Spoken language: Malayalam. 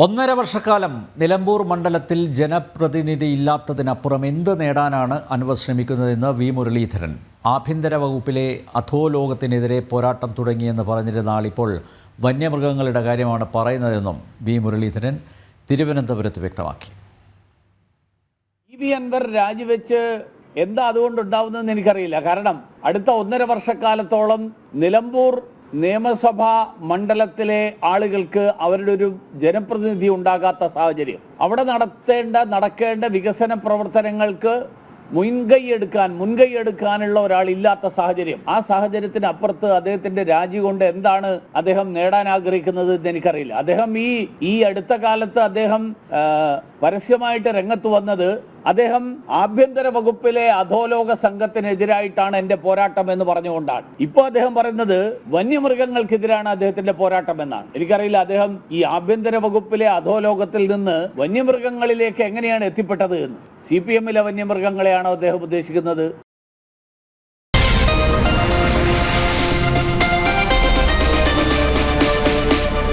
ഒന്നര വർഷക്കാലം നിലമ്പൂർ മണ്ഡലത്തിൽ ജനപ്രതിനിധിയില്ലാത്തതിനപ്പുറം എന്ത് നേടാനാണ് അൻവർ ശ്രമിക്കുന്നതെന്ന് വി മുരളീധരൻ. ആഭ്യന്തര വകുപ്പിലെ അധോലോകത്തിനെതിരെ പോരാട്ടം തുടങ്ങിയെന്ന് പറഞ്ഞിരുന്ന ആളിപ്പോൾ വന്യമൃഗങ്ങളുടെ കാര്യമാണ് പറയുന്നതെന്നും വി മുരളീധരൻ തിരുവനന്തപുരത്ത് വ്യക്തമാക്കി. അൻവർ രാജിവെച്ച് എന്താ അതുകൊണ്ടുണ്ടാവുന്നതെന്ന് എനിക്കറിയില്ല. കാരണം അടുത്ത ഒന്നര വർഷക്കാലത്തോളം നിലമ്പൂർ നിയമസഭാ മണ്ഡലത്തിലെ ആളുകൾക്ക് അവരുടെ ഒരു ജനപ്രതിനിധി ഉണ്ടാകാത്ത സാഹചര്യം, അവിടെ നടക്കേണ്ട വികസന പ്രവർത്തനങ്ങൾക്ക് മുൻകൈ എടുക്കാനുള്ള ഒരാളില്ലാത്ത സാഹചര്യം, ആ സാഹചര്യത്തിന് അപ്പുറത്ത് അദ്ദേഹത്തിന്റെ രാജി കൊണ്ട് എന്താണ് അദ്ദേഹം നേടാൻ ആഗ്രഹിക്കുന്നത് എന്ന് എനിക്കറിയില്ല. അദ്ദേഹം ഈ അടുത്ത കാലത്ത് അദ്ദേഹം പരസ്യമായിട്ട് രംഗത്ത് വന്നത് അദ്ദേഹം ആഭ്യന്തര വകുപ്പിലെ അധോലോക സംഘത്തിനെതിരായിട്ടാണ് എന്റെ പോരാട്ടം എന്ന് പറഞ്ഞുകൊണ്ടാണ്. ഇപ്പോൾ അദ്ദേഹം പറയുന്നത് വന്യമൃഗങ്ങൾക്കെതിരാണ് അദ്ദേഹത്തിന്റെ പോരാട്ടം എന്നാണ്. എനിക്കറിയില്ല അദ്ദേഹം ഈ ആഭ്യന്തര വകുപ്പിലെ അധോലോകത്തിൽ നിന്ന് വന്യമൃഗങ്ങളിലേക്ക് എങ്ങനെയാണ് എത്തിപ്പെട്ടത് എന്ന്. CPM-ലെ വന്യമൃഗങ്ങളെയാണോ അദ്ദേഹം ഉദ്ദേശിക്കുന്നത്?